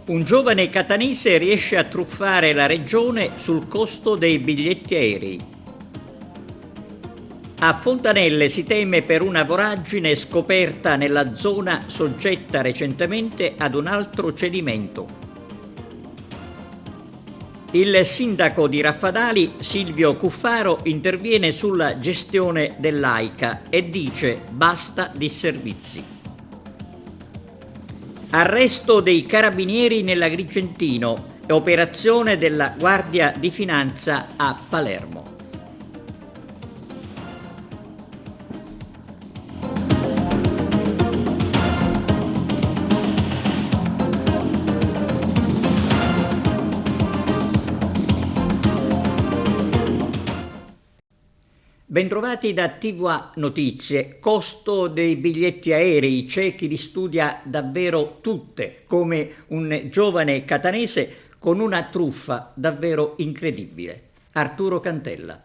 Un giovane catanese riesce a truffare la regione sul costo dei biglietti aerei. A Fontanelle si teme per una voragine scoperta nella zona soggetta recentemente ad un altro cedimento. Il sindaco di Raffadali, Silvio Cuffaro, interviene sulla gestione dell'AICA e dice basta disservizi. Arresto dei carabinieri nell'Agrigentino e operazione della Guardia di Finanza a Palermo. Bentrovati da TVA Notizie. Costo dei biglietti aerei, c'è chi li studia davvero tutte, come un giovane catanese con una truffa davvero incredibile. Arturo Cantella.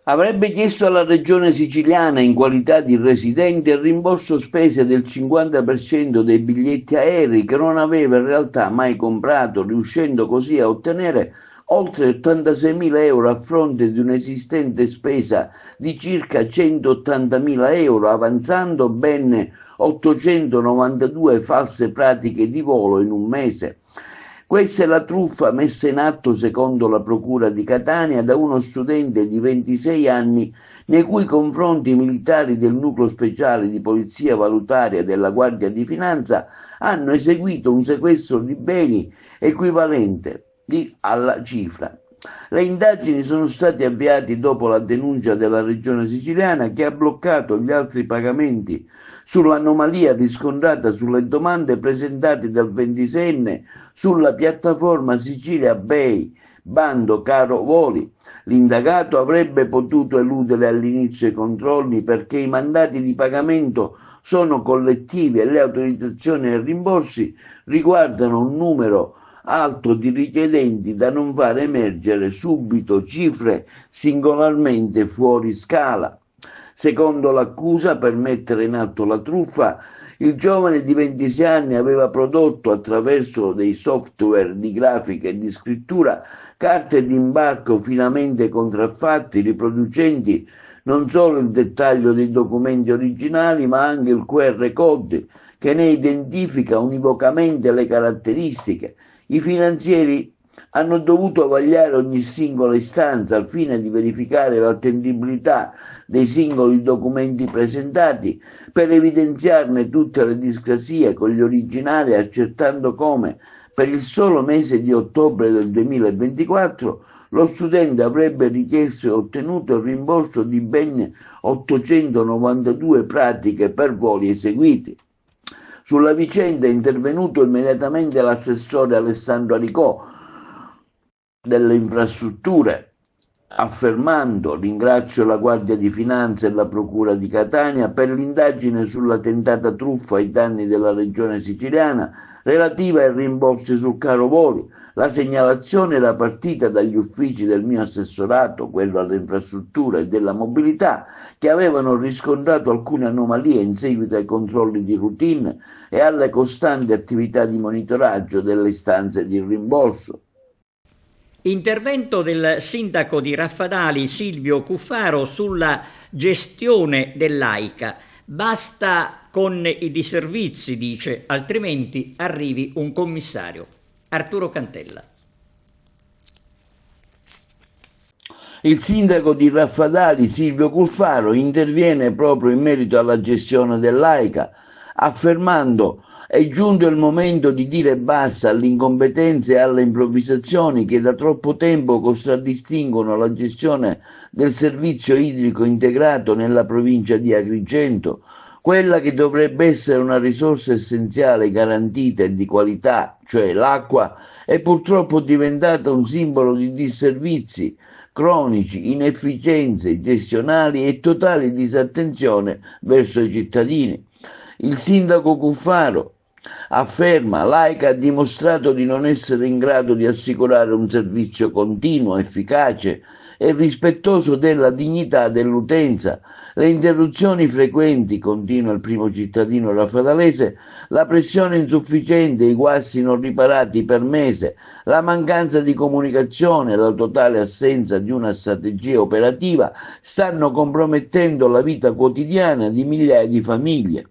Avrebbe chiesto alla regione siciliana, in qualità di residente, il rimborso spese del 50% dei biglietti aerei che non aveva in realtà mai comprato, riuscendo così a ottenere oltre 86.000 euro a fronte di un'esistente spesa di circa 180.000 euro, avanzando ben 892 false pratiche di volo in un mese. Questa è la truffa messa in atto, secondo la Procura di Catania, da uno studente di 26 anni nei cui confronti i militari del Nucleo Speciale di Polizia Valutaria della Guardia di Finanza hanno eseguito un sequestro di beni equivalente alla cifra. Le indagini sono state avviate dopo la denuncia della regione siciliana, che ha bloccato gli altri pagamenti sull'anomalia riscontrata sulle domande presentate dal 26enne sulla piattaforma Sicilia Bay, bando caro voli. L'indagato avrebbe potuto eludere all'inizio i controlli perché i mandati di pagamento sono collettivi e le autorizzazioni ai rimborsi riguardano un numero alto di richiedenti da non far emergere subito cifre singolarmente fuori scala. Secondo l'accusa, per mettere in atto la truffa, il giovane di 26 anni aveva prodotto attraverso dei software di grafica e di scrittura carte d'imbarco finamente contraffatti, riproducenti non solo il dettaglio dei documenti originali, ma anche il QR code che ne identifica univocamente le caratteristiche. I finanzieri hanno dovuto vagliare ogni singola istanza al fine di verificare l'attendibilità dei singoli documenti presentati, per evidenziarne tutte le discrasie con gli originali, accertando come per il solo mese di ottobre del 2024 lo studente avrebbe richiesto e ottenuto il rimborso di ben 892 pratiche per voli eseguiti. Sulla vicenda è intervenuto immediatamente l'assessore Alessandro Aricò delle infrastrutture, affermando: ringrazio la Guardia di Finanza e la Procura di Catania per l'indagine sulla tentata truffa ai danni della regione siciliana relativa ai rimborsi sul caro voli. La segnalazione era partita dagli uffici del mio assessorato, quello alle infrastrutture e della mobilità, che avevano riscontrato alcune anomalie in seguito ai controlli di routine e alle costanti attività di monitoraggio delle istanze di rimborso. Intervento del sindaco di Raffadali, Silvio Cuffaro, sulla gestione dell'AICA. Basta con i disservizi, dice, altrimenti arrivi un commissario. Arturo Cantella. Il sindaco di Raffadali, Silvio Cuffaro, interviene proprio in merito alla gestione dell'AICA, affermando: è giunto il momento di dire basta all'incompetenza e alle improvvisazioni che da troppo tempo contraddistinguono la gestione del servizio idrico integrato nella provincia di Agrigento. Quella che dovrebbe essere una risorsa essenziale, garantita e di qualità, cioè l'acqua, è purtroppo diventata un simbolo di disservizi cronici, inefficienze gestionali e totale disattenzione verso i cittadini. Il sindaco Cuffaro Afferma: l'AICA ha dimostrato di non essere in grado di assicurare un servizio continuo, efficace e rispettoso della dignità dell'utenza. Le interruzioni frequenti, continua il primo cittadino rafatalese, la pressione insufficiente, i guasti non riparati per mese, la mancanza di comunicazione e la totale assenza di una strategia operativa stanno compromettendo la vita quotidiana di migliaia di famiglie.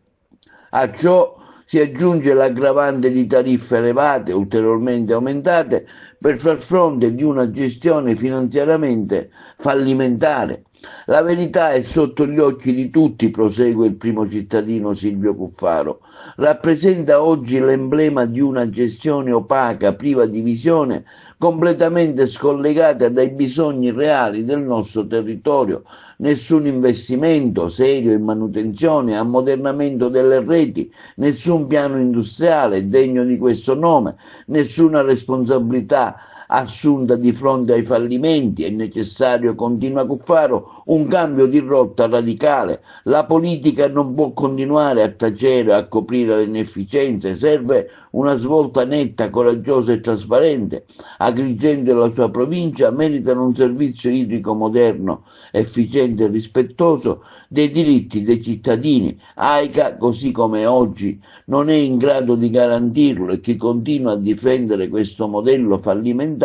A ciò si aggiunge l'aggravante di tariffe elevate, ulteriormente aumentate, per far fronte di una gestione finanziariamente fallimentare. La verità è sotto gli occhi di tutti, prosegue il primo cittadino Silvio Cuffaro. Rappresenta oggi l'emblema di una gestione opaca, priva di visione, completamente scollegata dai bisogni reali del nostro territorio. Nessun investimento serio in manutenzione, ammodernamento delle reti, nessun piano industriale degno di questo nome, nessuna responsabilità assunta di fronte ai fallimenti. È necessario, continua Cuffaro, un cambio di rotta radicale. La politica non può continuare a tacere, a coprire le inefficienze, serve una svolta netta, coraggiosa e trasparente. Agrigento e la sua provincia meritano un servizio idrico moderno, efficiente e rispettoso dei diritti dei cittadini. AICA, così come oggi, non è in grado di garantirlo, e chi continua a difendere questo modello fallimentare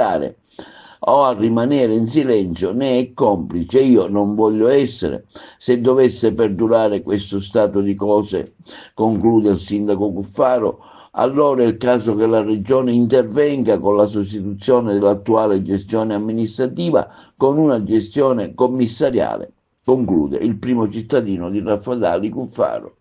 o a rimanere in silenzio ne è complice. Io non voglio essere. Se dovesse perdurare questo stato di cose, conclude il sindaco Cuffaro, allora è il caso che la Regione intervenga con la sostituzione dell'attuale gestione amministrativa con una gestione commissariale, conclude il primo cittadino di Raffadali Cuffaro.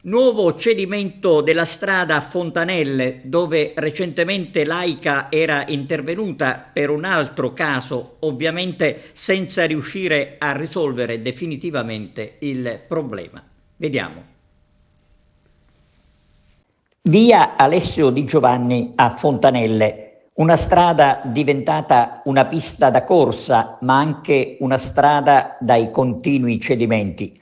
Nuovo cedimento della strada a Fontanelle, dove recentemente l'AICA era intervenuta per un altro caso, ovviamente senza riuscire a risolvere definitivamente il problema. Vediamo. Via Alessio Di Giovanni a Fontanelle, una strada diventata una pista da corsa, ma anche una strada dai continui cedimenti.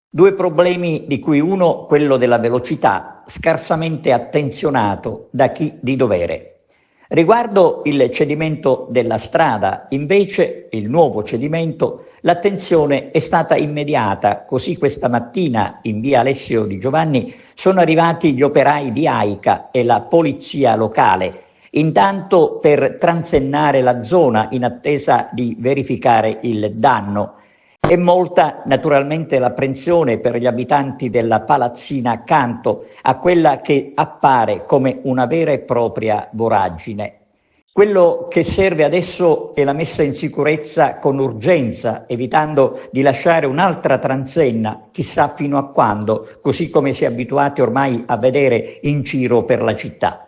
Due problemi di cui uno, quello della velocità, scarsamente attenzionato da chi di dovere. Riguardo il cedimento della strada, invece, il nuovo cedimento, l'attenzione è stata immediata, così questa mattina in via Alessio Di Giovanni sono arrivati gli operai di AICA e la polizia locale, intanto per transennare la zona in attesa di verificare il danno. È molta naturalmente l'apprensione per gli abitanti della palazzina accanto a quella che appare come una vera e propria voragine. Quello che serve adesso è la messa in sicurezza con urgenza, evitando di lasciare un'altra transenna, chissà fino a quando, così come si è abituati ormai a vedere in giro per la città.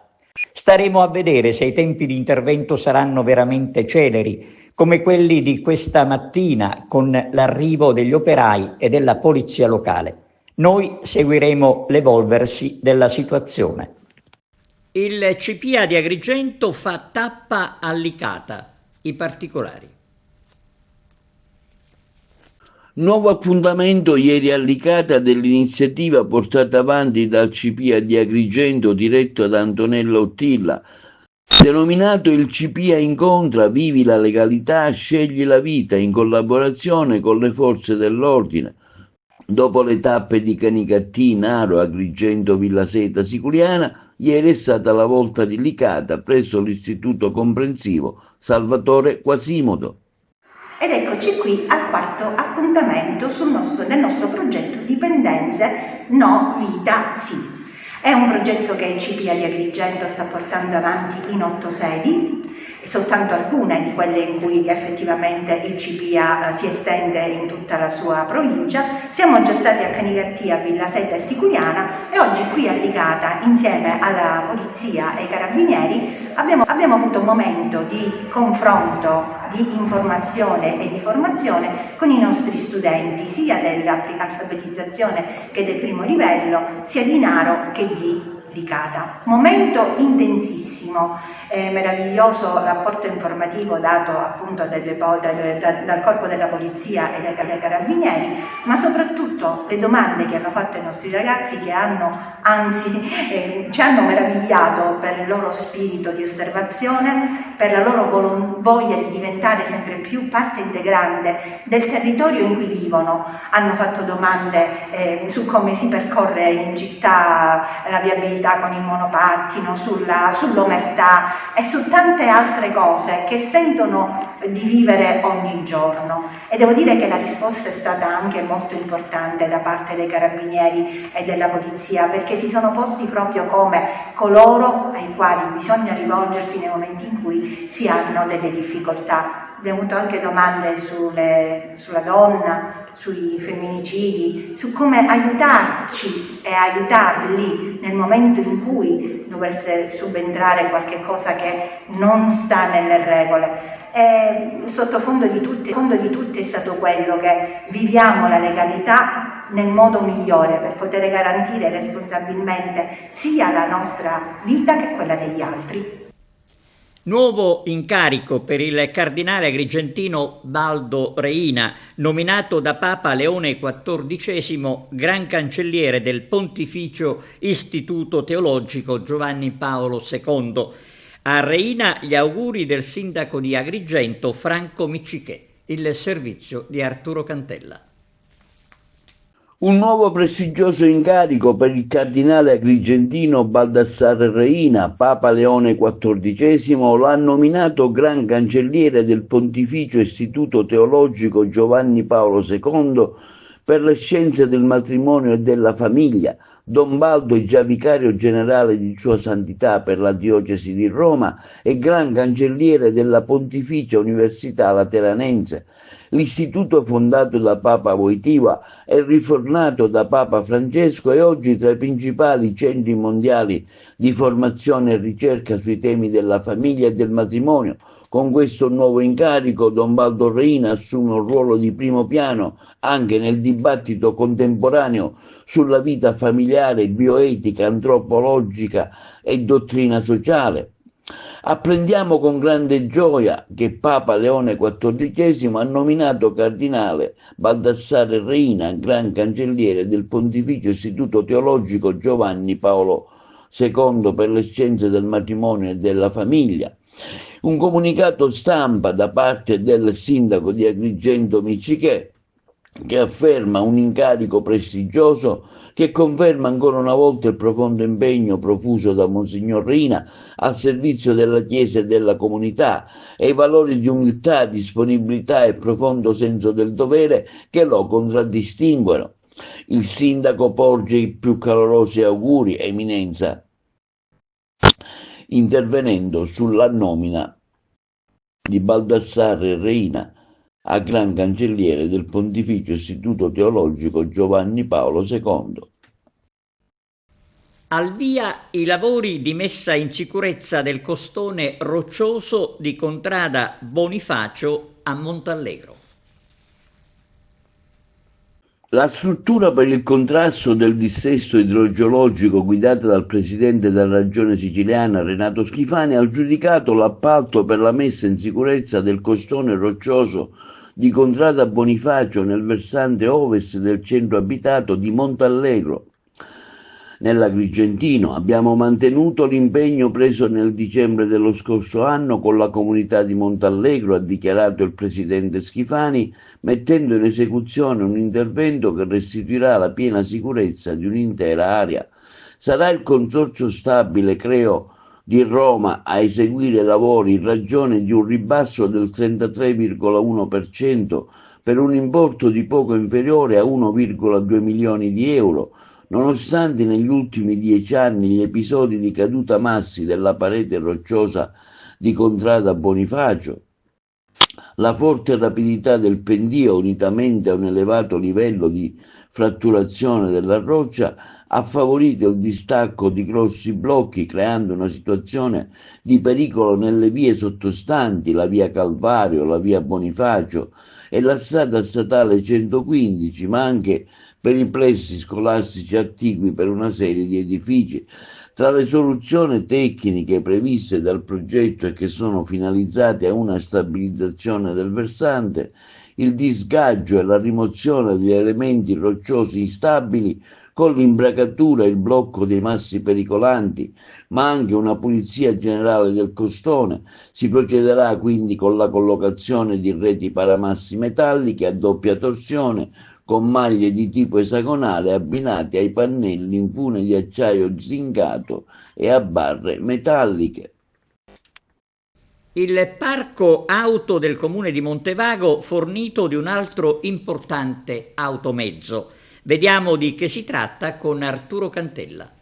Staremo a vedere se i tempi di intervento saranno veramente celeri, come quelli di questa mattina con l'arrivo degli operai e della polizia locale. Noi seguiremo l'evolversi della situazione. Il CPA di Agrigento fa tappa a Licata. I particolari. Nuovo appuntamento ieri a Licata dell'iniziativa portata avanti dal CPA di Agrigento diretto da Antonello Ottilla, denominato il CPA Incontra, vivi la legalità, scegli la vita, in collaborazione con le forze dell'ordine. Dopo le tappe di Canicattì, Naro, Agrigento, Villaseta, Siculiana, ieri è stata la volta di Licata presso l'Istituto Comprensivo Salvatore Quasimodo. Ed eccoci qui al quarto appuntamento del nostro progetto Dipendenze No Vita Sì. È un progetto che il CPA di Agrigento sta portando avanti in 8 sedi, soltanto alcune di quelle in cui effettivamente il CPA si estende in tutta la sua provincia. Siamo già stati a Canicattì, a Villaseta e Siculiana e oggi qui a Licata, insieme alla Polizia e ai Carabinieri, abbiamo avuto un momento di confronto, di informazione e di formazione con i nostri studenti, sia dell'alfabetizzazione che del primo livello, sia di Naro che di Licata. Momento intensissimo meraviglioso rapporto informativo dato appunto dal Corpo della Polizia e dai Carabinieri, ma soprattutto le domande che hanno fatto i nostri ragazzi, che ci hanno meravigliato per il loro spirito di osservazione, per la loro voglia di diventare sempre più parte integrante del territorio in cui vivono. Hanno fatto domande su come si percorre in città la viabilità con il monopattino, sull'omertà e su tante altre cose che sentono di vivere ogni giorno. E devo dire che la risposta è stata anche molto importante da parte dei Carabinieri e della Polizia, perché si sono posti proprio come coloro ai quali bisogna rivolgersi nei momenti in cui si hanno delle difficoltà. Abbiamo avuto anche domande sulla donna, sui femminicidi, su come aiutarci e aiutarli nel momento in cui dovesse subentrare qualche cosa che non sta nelle regole. E il sottofondo di tutti è stato quello che viviamo la legalità nel modo migliore per poter garantire responsabilmente sia la nostra vita che quella degli altri. Nuovo incarico per il cardinale agrigentino Baldo Reina, nominato da Papa Leone XIV Gran Cancelliere del Pontificio Istituto Teologico Giovanni Paolo II. A Reina gli auguri del sindaco di Agrigento Franco Miccichè, il servizio di Arturo Cantella. Un nuovo prestigioso incarico per il cardinale agrigentino Baldassarre Reina. Papa Leone XIV l'ha nominato Gran Cancelliere del Pontificio Istituto Teologico Giovanni Paolo II per le scienze del matrimonio e della famiglia. Don Baldo è già vicario generale di Sua Santità per la diocesi di Roma e Gran Cancelliere della Pontificia Università Lateranense. L'istituto, fondato da Papa Wojtyła e riformato da Papa Francesco, è oggi tra i principali centri mondiali di formazione e ricerca sui temi della famiglia e del matrimonio. Con questo nuovo incarico Don Baldo Reina assume un ruolo di primo piano anche nel dibattito contemporaneo sulla vita familiare, bioetica, antropologica e dottrina sociale. Apprendiamo con grande gioia che Papa Leone XIV ha nominato cardinale Baldassarre Reina Gran Cancelliere del Pontificio Istituto Teologico Giovanni Paolo II per le scienze del matrimonio e della famiglia. Un comunicato stampa da parte del sindaco di Agrigento Miccichè, che afferma un incarico prestigioso che conferma ancora una volta il profondo impegno profuso da Monsignor Reina al servizio della Chiesa e della comunità e i valori di umiltà, disponibilità e profondo senso del dovere che lo contraddistinguono. Il sindaco porge i più calorosi auguri, Eminenza, intervenendo sulla nomina di Baldassarre Reina a Gran Cancelliere del Pontificio Istituto Teologico Giovanni Paolo II. Al via i lavori di messa in sicurezza del costone roccioso di Contrada Bonifacio a Montallegro. La struttura per il contrasto del dissesto idrogeologico guidata dal presidente della regione siciliana Renato Schifani ha aggiudicato l'appalto per la messa in sicurezza del costone roccioso di Contrada Bonifacio nel versante ovest del centro abitato di Montallegro. Nell'Agrigentino abbiamo mantenuto l'impegno preso nel dicembre dello scorso anno con la comunità di Montallegro, ha dichiarato il presidente Schifani, mettendo in esecuzione un intervento che restituirà la piena sicurezza di un'intera area. Sarà il Consorzio Stabile Creo di Roma a eseguire lavori in ragione di un ribasso del 33,1% per un importo di poco inferiore a 1,2 milioni di euro, nonostante negli ultimi 10 anni gli episodi di caduta massi della parete rocciosa di Contrada Bonifacio, la forte rapidità del pendio unitamente a un elevato livello di fratturazione della roccia ha favorito il distacco di grossi blocchi, creando una situazione di pericolo nelle vie sottostanti, la via Calvario, la via Bonifacio e la strada statale 115, ma anche per i plessi scolastici attigui per una serie di edifici. Tra le soluzioni tecniche previste dal progetto e che sono finalizzate a una stabilizzazione del versante, il disgaggio e la rimozione degli elementi rocciosi instabili con l'imbracatura e il blocco dei massi pericolanti, ma anche una pulizia generale del costone. Si procederà quindi con la collocazione di reti paramassi metalliche a doppia torsione con maglie di tipo esagonale abbinate ai pannelli in fune di acciaio zincato e a barre metalliche. Il parco auto del comune di Montevago fornito di un altro importante automezzo. Vediamo di che si tratta con Arturo Cantella.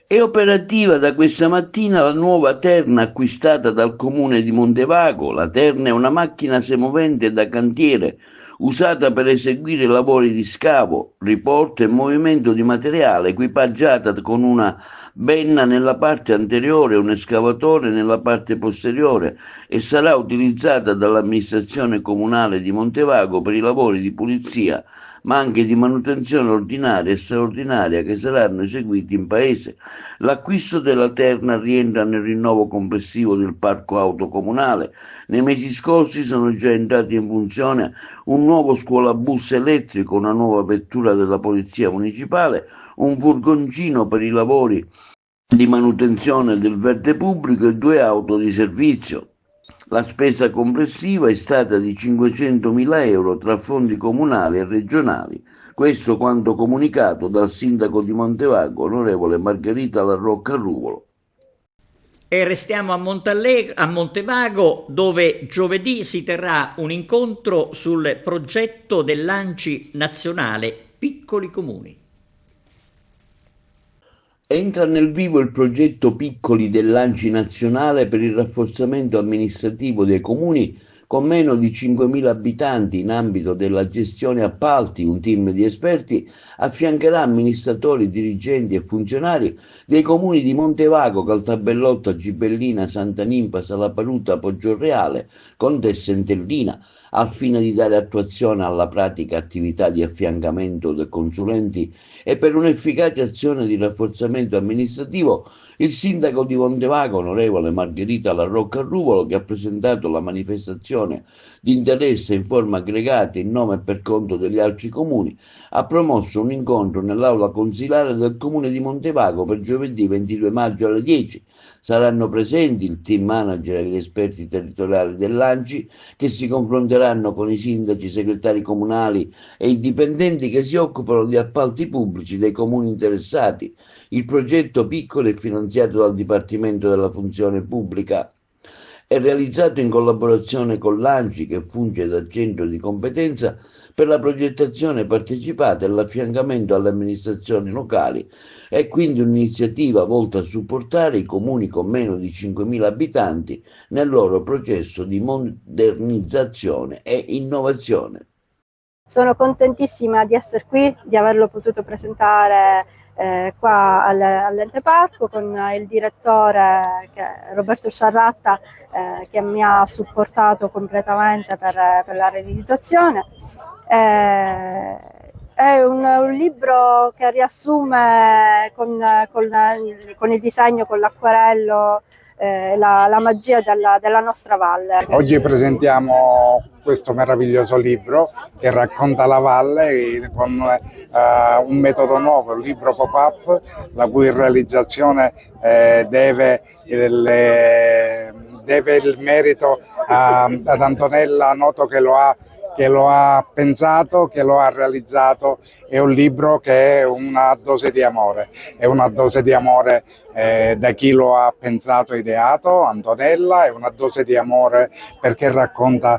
È operativa da questa mattina la nuova terna acquistata dal comune di Montevago. La terna è una macchina semovente da cantiere usata per eseguire lavori di scavo, riporto e movimento di materiale, equipaggiata con una benna nella parte anteriore e un escavatore nella parte posteriore, e sarà utilizzata dall'amministrazione comunale di Montevago per i lavori di pulizia, ma anche di manutenzione ordinaria e straordinaria che saranno eseguiti in paese. L'acquisto della terna rientra nel rinnovo complessivo del parco auto comunale. Nei mesi scorsi sono già entrati in funzione un nuovo scuolabus elettrico, una nuova vettura della Polizia Municipale, un furgoncino per i lavori di manutenzione del verde pubblico e 2 auto di servizio. La spesa complessiva è stata di 500.000 euro tra fondi comunali e regionali. Questo quanto comunicato dal sindaco di Montevago, onorevole Margherita La Rocca Ruvolo. E restiamo a Montevago, dove giovedì si terrà un incontro sul progetto dell'ANCI nazionale Piccoli Comuni. Entra nel vivo il progetto Piccoli dell'ANCI nazionale per il rafforzamento amministrativo dei comuni con meno di 5.000 abitanti. In ambito della gestione appalti, un team di esperti affiancherà amministratori, dirigenti e funzionari dei comuni di Montevago, Caltabellotta, Gibellina, Santa Nimpa, Salaparuta, Poggioreale, Contessa Entellina, al fine di dare attuazione alla pratica attività di affiancamento dei consulenti e per un'efficace azione di rafforzamento amministrativo. Il sindaco di Montevago, onorevole Margherita La Rocca Ruvolo, che ha presentato la manifestazione di interesse in forma aggregata in nome e per conto degli altri comuni, ha promosso un incontro nell'aula consilare del comune di Montevago per giovedì 22 maggio alle 10. Saranno presenti il team manager e gli esperti territoriali dell'ANCI che si confronteranno con i sindaci, segretari comunali e i dipendenti che si occupano di appalti pubblici dei comuni interessati. Il progetto Piccolo è finanziato dal Dipartimento della Funzione Pubblica. È realizzato in collaborazione con l'ANCI, che funge da centro di competenza per la progettazione partecipata e l'affiancamento alle amministrazioni locali. È quindi un'iniziativa volta a supportare i comuni con meno di 5.000 abitanti nel loro processo di modernizzazione e innovazione. Sono contentissima di essere qui, di averlo potuto presentare qua all'Ente Parco con il direttore Roberto Sciarratta che mi ha supportato completamente per la realizzazione. È un libro che riassume con il disegno, con l'acquarello, la magia della nostra valle. Oggi presentiamo questo meraviglioso libro che racconta la valle con un metodo nuovo, un libro pop-up, la cui realizzazione deve il merito ad Antonella Noto, che lo ha pensato, che lo ha realizzato. È un libro che è una dose di amore, da chi lo ha pensato e ideato, Antonella, è una dose di amore perché racconta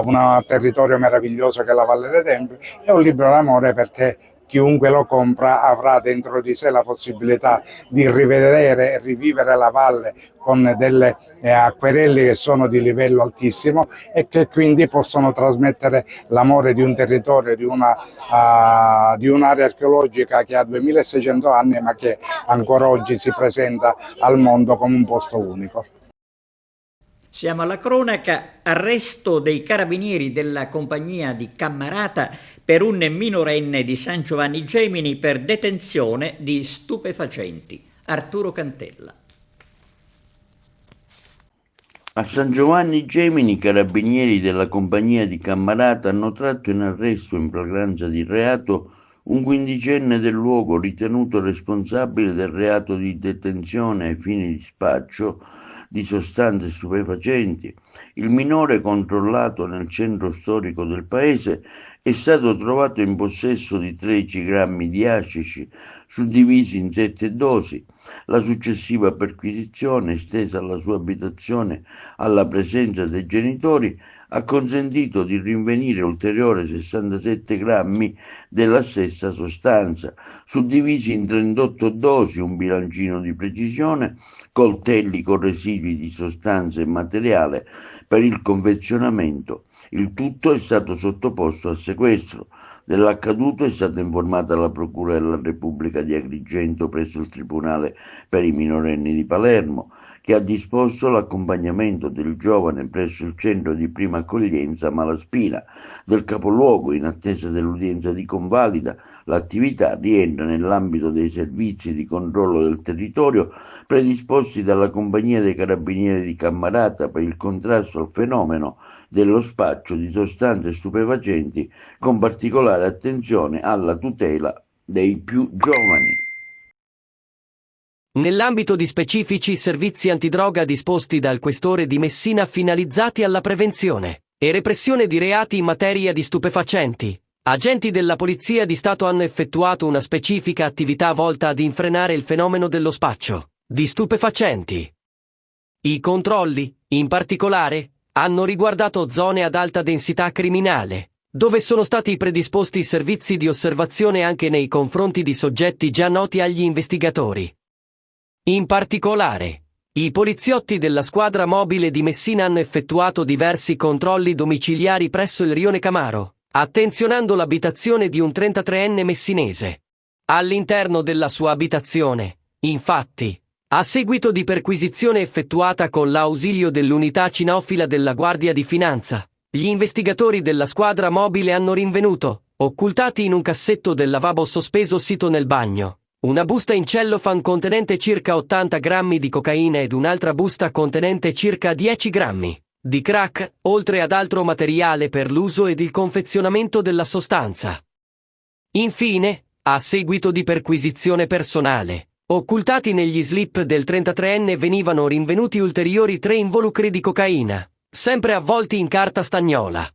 un territorio meraviglioso che è la Valle dei Templi, è un libro d'amore perché chiunque lo compra avrà dentro di sé la possibilità di rivedere e rivivere la valle con delle acquerelli che sono di livello altissimo e che quindi possono trasmettere l'amore di un territorio, di un'area archeologica che ha 2600 anni ma che ancora oggi si presenta al mondo come un posto unico. Siamo alla cronaca, arresto dei carabinieri della compagnia di Cammarata per un minorenne di San Giovanni Gemini per detenzione di stupefacenti. Arturo Cantella. A San Giovanni Gemini, i carabinieri della compagnia di Cammarata hanno tratto in arresto in flagranza di reato un quindicenne del luogo ritenuto responsabile del reato di detenzione ai fini di spaccio di sostanze stupefacenti. Il minore, controllato nel centro storico del paese, è stato trovato in possesso di 13 grammi di hashish suddivisi in 7 dosi. La successiva perquisizione, estesa alla sua abitazione alla presenza dei genitori, ha consentito di rinvenire ulteriori 67 grammi della stessa sostanza, suddivisi in 38 dosi, un bilancino di precisione, coltelli con residui di sostanza e materiale per il confezionamento. Il tutto è stato sottoposto a sequestro. Dell'accaduto è stata informata la Procura della Repubblica di Agrigento presso il Tribunale per i minorenni di Palermo, che ha disposto l'accompagnamento del giovane presso il centro di prima accoglienza Malaspina del capoluogo in attesa dell'udienza di convalida. L'attività rientra nell'ambito dei servizi di controllo del territorio predisposti dalla Compagnia dei Carabinieri di Cammarata per il contrasto al fenomeno dello spaccio di sostanze stupefacenti, con particolare attenzione alla tutela dei più giovani. Nell'ambito di specifici servizi antidroga disposti dal Questore di Messina finalizzati alla prevenzione e repressione di reati in materia di stupefacenti, agenti della Polizia di Stato hanno effettuato una specifica attività volta ad infrenare il fenomeno dello spaccio di stupefacenti. I controlli, in particolare, hanno riguardato zone ad alta densità criminale, dove sono stati predisposti servizi di osservazione anche nei confronti di soggetti già noti agli investigatori. In particolare, i poliziotti della squadra mobile di Messina hanno effettuato diversi controlli domiciliari presso il rione Camaro, attenzionando l'abitazione di un 33enne messinese. All'interno della sua abitazione, infatti, a seguito di perquisizione effettuata con l'ausilio dell'unità cinofila della Guardia di Finanza, gli investigatori della squadra mobile hanno rinvenuto, occultati in un cassetto del lavabo sospeso sito nel bagno, una busta in cellophane contenente circa 80 grammi di cocaina ed un'altra busta contenente circa 10 grammi di crack, oltre ad altro materiale per l'uso ed il confezionamento della sostanza. Infine, a seguito di perquisizione personale, occultati negli slip del 33enne venivano rinvenuti ulteriori 3 involucri di cocaina, sempre avvolti in carta stagnola.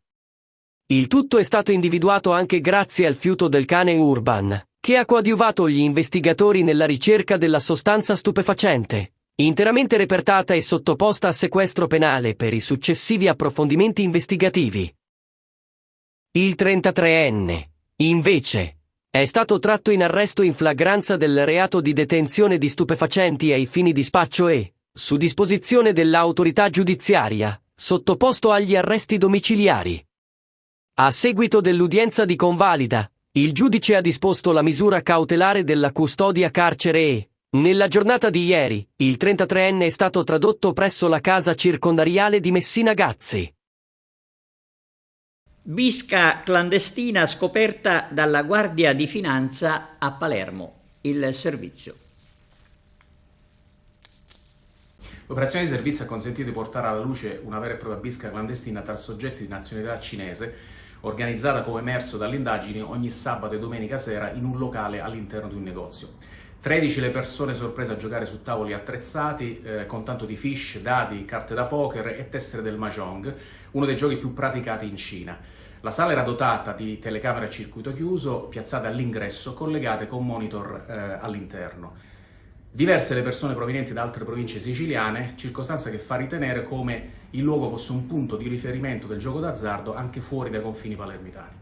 Il tutto è stato individuato anche grazie al fiuto del cane Urban, che ha coadiuvato gli investigatori nella ricerca della sostanza stupefacente, interamente repertata e sottoposta a sequestro penale per i successivi approfondimenti investigativi. Il 33enne, invece, è stato tratto in arresto in flagranza del reato di detenzione di stupefacenti ai fini di spaccio e, su disposizione dell'autorità giudiziaria, sottoposto agli arresti domiciliari. A seguito dell'udienza di convalida, il giudice ha disposto la misura cautelare della custodia carcere e, nella giornata di ieri, il 33enne è stato tradotto presso la casa circondariale di Messina Gazzi. Bisca clandestina scoperta dalla Guardia di Finanza a Palermo. Il servizio. L'operazione di servizio ha consentito di portare alla luce una vera e propria bisca clandestina tra soggetti di nazionalità cinese, organizzata come emerso dalle indagini ogni sabato e domenica sera in un locale all'interno di un negozio. 13 le persone sorprese a giocare su tavoli attrezzati con tanto di fish, dadi, carte da poker e tessere del mahjong, uno dei giochi più praticati in Cina. La sala era dotata di telecamere a circuito chiuso piazzate all'ingresso, collegate con monitor all'interno. Diverse le persone provenienti da altre province siciliane, circostanza che fa ritenere come il luogo fosse un punto di riferimento del gioco d'azzardo anche fuori dai confini palermitani.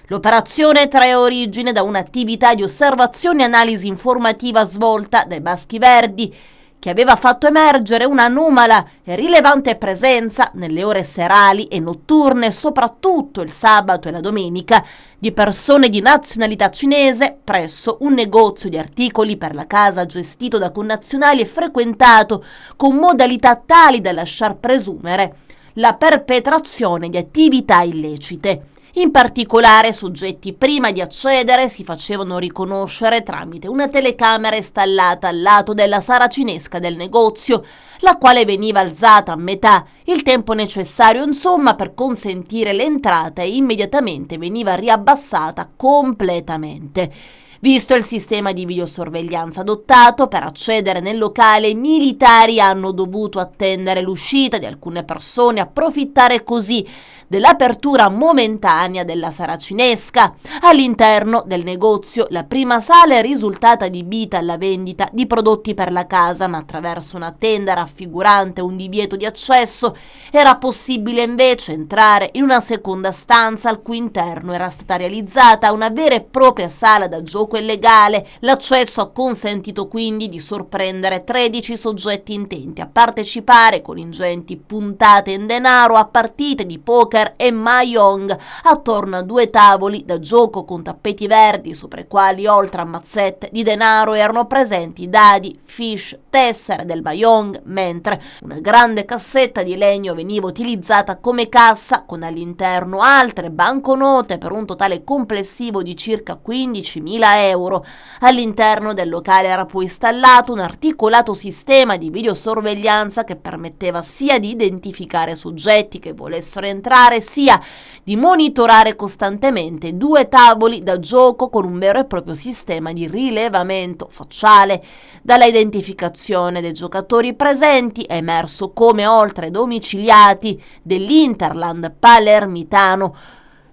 L'operazione trae origine da un'attività di osservazione e analisi informativa svolta dai Baschi Verdi, che aveva fatto emergere un'anomala e rilevante presenza nelle ore serali e notturne, soprattutto il sabato e la domenica, di persone di nazionalità cinese presso un negozio di articoli per la casa gestito da connazionali e frequentato con modalità tali da lasciar presumere la perpetrazione di attività illecite. In particolare, soggetti prima di accedere si facevano riconoscere tramite una telecamera installata al lato della saracinesca del negozio, la quale veniva alzata a metà, il tempo necessario insomma per consentire l'entrata e immediatamente veniva riabbassata completamente. Visto il sistema di videosorveglianza adottato per accedere nel locale, i militari hanno dovuto attendere l'uscita di alcune persone, approfittare così dell'apertura momentanea della saracinesca. All'interno del negozio la prima sala è risultata adibita alla vendita di prodotti per la casa, ma attraverso una tenda raffigurante un divieto di accesso era possibile invece entrare in una seconda stanza al cui interno era stata realizzata una vera e propria sala da gioco illegale. L'accesso ha consentito quindi di sorprendere 13 soggetti intenti a partecipare con ingenti puntate in denaro a partite di poker e mahjong attorno a 2 tavoli da gioco con tappeti verdi sopra i quali, oltre a mazzette di denaro, erano presenti dadi, fish, tessere del mahjong, mentre una grande cassetta di legno veniva utilizzata come cassa con all'interno altre banconote per un totale complessivo di circa 15.000 euro. All'interno del locale era poi installato un articolato sistema di videosorveglianza che permetteva sia di identificare soggetti che volessero entrare sia di monitorare costantemente 2 tavoli da gioco con un vero e proprio sistema di rilevamento facciale. Dalla identificazione dei giocatori presenti è emerso come, oltre ai domiciliati dell'Interland palermitano,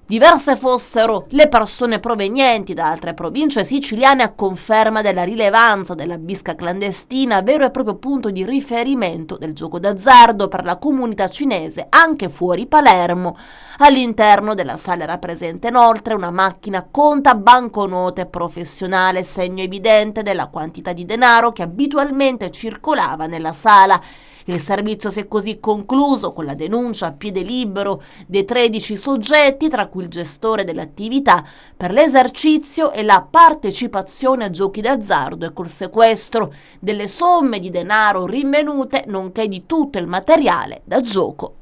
diverse fossero le persone provenienti da altre province siciliane, a conferma della rilevanza della bisca clandestina, vero e proprio punto di riferimento del gioco d'azzardo per la comunità cinese anche fuori Palermo. All'interno della sala era presente inoltre una macchina conta banconote professionale, segno evidente della quantità di denaro che abitualmente circolava nella sala. Il servizio si è così concluso con la denuncia a piede libero dei 13 soggetti, tra cui il gestore dell'attività, per l'esercizio e la partecipazione a giochi d'azzardo e col sequestro delle somme di denaro rinvenute, nonché di tutto il materiale da gioco.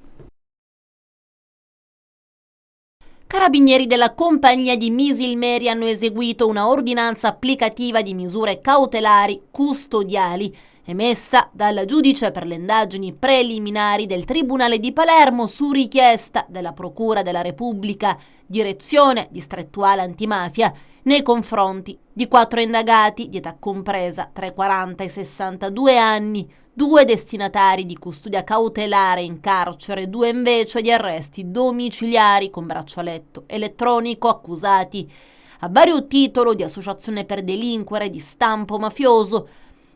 Carabinieri della compagnia di Misilmeri hanno eseguito una ordinanza applicativa di misure cautelari custodiali emessa dal giudice per le indagini preliminari del Tribunale di Palermo su richiesta della Procura della Repubblica, Direzione Distrettuale Antimafia, nei confronti di 4 indagati di età compresa tra i 40 e i 62 anni, 2 destinatari di custodia cautelare in carcere, 2 invece di arresti domiciliari con braccialetto elettronico, accusati a vario titolo di associazione per delinquere di stampo mafioso,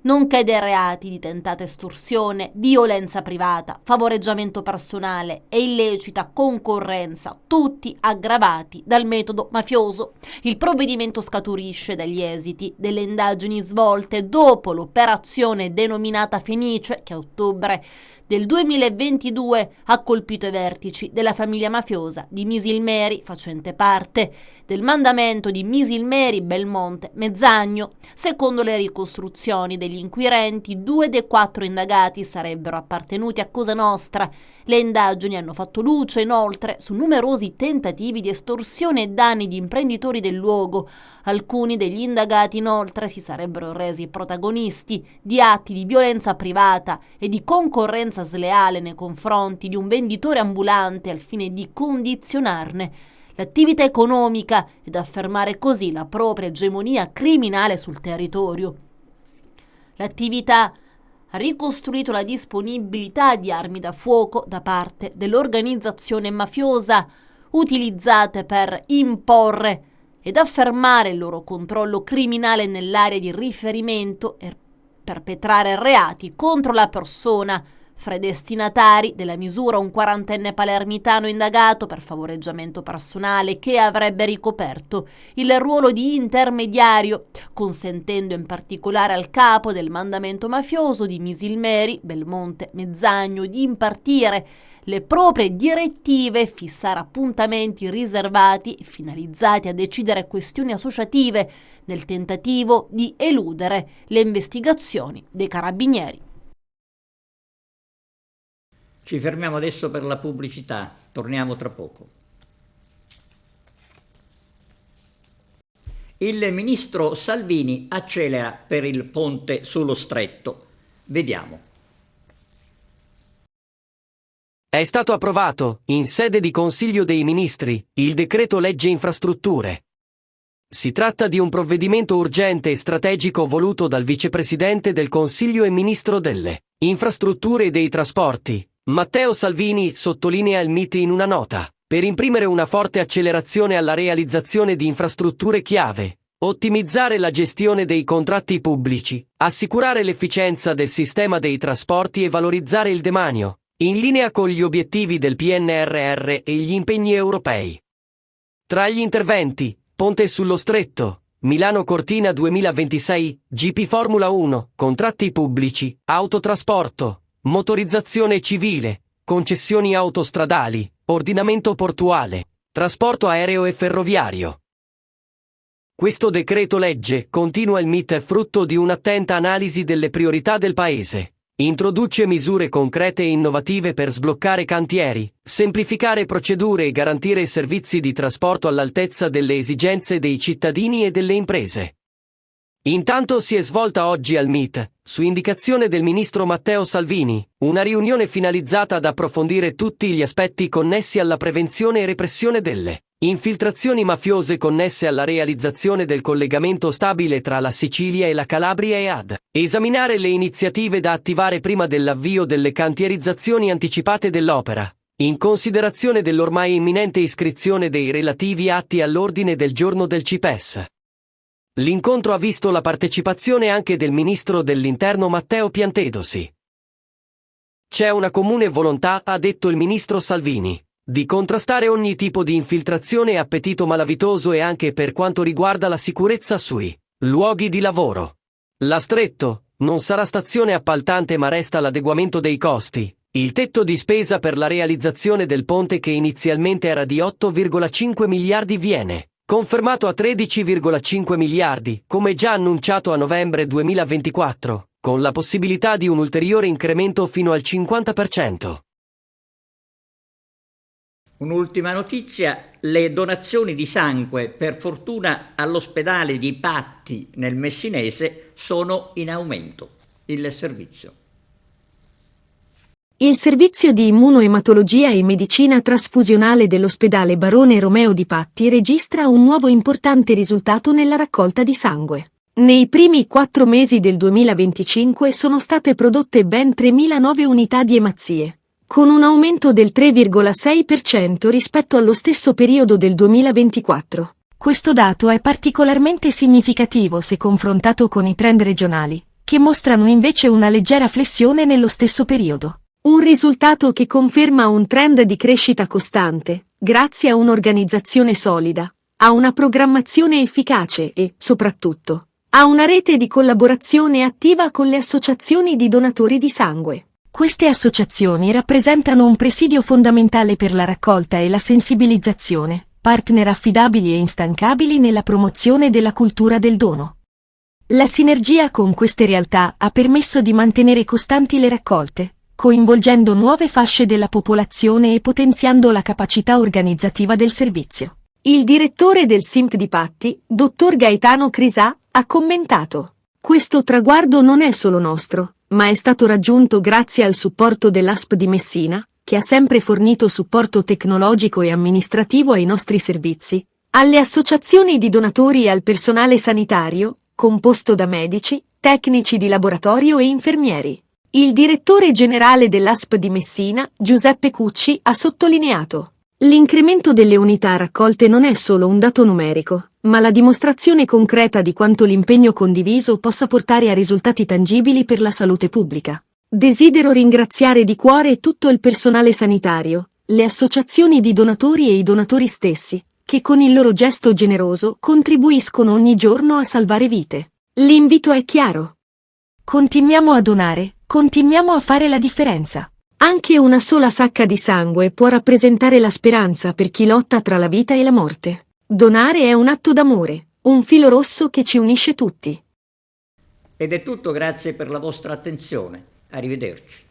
nonché dei reati di tentata estorsione, violenza privata, favoreggiamento personale e illecita concorrenza, tutti aggravati dal metodo mafioso. Il provvedimento scaturisce dagli esiti delle indagini svolte dopo l'operazione denominata Fenice, che a ottobre del 2022 ha colpito i vertici della famiglia mafiosa di Misilmeri, facente parte del mandamento di Misilmeri, Belmonte, Mezzagno. Secondo le ricostruzioni degli inquirenti, 2 dei 4 indagati sarebbero appartenuti a Cosa Nostra. Le indagini hanno fatto luce inoltre su numerosi tentativi di estorsione e danni di imprenditori del luogo. Alcuni degli indagati inoltre si sarebbero resi protagonisti di atti di violenza privata e di concorrenza sleale nei confronti di un venditore ambulante al fine di condizionarne l'attività economica ed affermare così la propria egemonia criminale sul territorio. L'attività ha ricostruito la disponibilità di armi da fuoco da parte dell'organizzazione mafiosa, utilizzate per imporre ed affermare il loro controllo criminale nell'area di riferimento e perpetrare reati contro la persona, Fra i destinatari della misura un quarantenne palermitano indagato per favoreggiamento personale che avrebbe ricoperto il ruolo di intermediario, consentendo in particolare al capo del mandamento mafioso di Misilmeri, Belmonte, Mezzagno di impartire le proprie direttive e fissare appuntamenti riservati finalizzati a decidere questioni associative nel tentativo di eludere le investigazioni dei carabinieri. Ci fermiamo adesso per la pubblicità, torniamo tra poco. Il ministro Salvini accelera per il ponte sullo Stretto. Vediamo. È stato approvato, in sede di Consiglio dei Ministri, il decreto legge infrastrutture. Si tratta di un provvedimento urgente e strategico voluto dal vicepresidente del Consiglio e ministro delle infrastrutture e dei trasporti, Matteo Salvini, sottolinea il MIT in una nota, per imprimere una forte accelerazione alla realizzazione di infrastrutture chiave, ottimizzare la gestione dei contratti pubblici, assicurare l'efficienza del sistema dei trasporti e valorizzare il demanio, in linea con gli obiettivi del PNRR e gli impegni europei. Tra gli interventi, Ponte sullo Stretto, Milano-Cortina 2026, GP Formula 1, contratti pubblici, autotrasporto, motorizzazione civile, concessioni autostradali, ordinamento portuale, trasporto aereo e ferroviario. Questo decreto legge, continua il MIT, è frutto di un'attenta analisi delle priorità del Paese. Introduce misure concrete e innovative per sbloccare cantieri, semplificare procedure e garantire servizi di trasporto all'altezza delle esigenze dei cittadini e delle imprese. Intanto si è svolta oggi al MIT, su indicazione del ministro Matteo Salvini, una riunione finalizzata ad approfondire tutti gli aspetti connessi alla prevenzione e repressione delle infiltrazioni mafiose connesse alla realizzazione del collegamento stabile tra la Sicilia e la Calabria e ad esaminare le iniziative da attivare prima dell'avvio delle cantierizzazioni anticipate dell'opera, in considerazione dell'ormai imminente iscrizione dei relativi atti all'ordine del giorno del CIPES. L'incontro ha visto la partecipazione anche del ministro dell'Interno Matteo Piantedosi. C'è una comune volontà, ha detto il ministro Salvini, di contrastare ogni tipo di infiltrazione e appetito malavitoso e anche per quanto riguarda la sicurezza sui luoghi di lavoro. La Stretto non sarà stazione appaltante ma resta l'adeguamento dei costi. Il tetto di spesa per la realizzazione del ponte, che inizialmente era di 8,5 miliardi, viene confermato a 13,5 miliardi, come già annunciato a novembre 2024, con la possibilità di un ulteriore incremento fino al 50%. Un'ultima notizia: le donazioni di sangue, per fortuna all'ospedale di Patti nel Messinese, sono in aumento. Il servizio. Il servizio di immunoematologia e medicina trasfusionale dell'ospedale Barone Romeo di Patti registra un nuovo importante risultato nella raccolta di sangue. Nei primi 4 mesi del 2025 sono state prodotte ben 3.009 unità di emazie, con un aumento del 3,6% rispetto allo stesso periodo del 2024. Questo dato è particolarmente significativo se confrontato con i trend regionali, che mostrano invece una leggera flessione nello stesso periodo. Un risultato che conferma un trend di crescita costante, grazie a un'organizzazione solida, a una programmazione efficace e, soprattutto, a una rete di collaborazione attiva con le associazioni di donatori di sangue. Queste associazioni rappresentano un presidio fondamentale per la raccolta e la sensibilizzazione, partner affidabili e instancabili nella promozione della cultura del dono. La sinergia con queste realtà ha permesso di mantenere costanti le raccolte, coinvolgendo nuove fasce della popolazione e potenziando la capacità organizzativa del servizio. Il direttore del SIMT di Patti, dottor Gaetano Crisà, ha commentato: "Questo traguardo non è solo nostro, ma è stato raggiunto grazie al supporto dell'ASP di Messina, che ha sempre fornito supporto tecnologico e amministrativo ai nostri servizi, alle associazioni di donatori e al personale sanitario, composto da medici, tecnici di laboratorio e infermieri." Il direttore generale dell'ASP di Messina, Giuseppe Cucci, ha sottolineato: "L'incremento delle unità raccolte non è solo un dato numerico, ma la dimostrazione concreta di quanto l'impegno condiviso possa portare a risultati tangibili per la salute pubblica. Desidero ringraziare di cuore tutto il personale sanitario, le associazioni di donatori e i donatori stessi, che con il loro gesto generoso contribuiscono ogni giorno a salvare vite. L'invito è chiaro. Continuiamo a donare, continuiamo a fare la differenza. Anche una sola sacca di sangue può rappresentare la speranza per chi lotta tra la vita e la morte. Donare è un atto d'amore, un filo rosso che ci unisce tutti. Ed è tutto, grazie per la vostra attenzione. Arrivederci.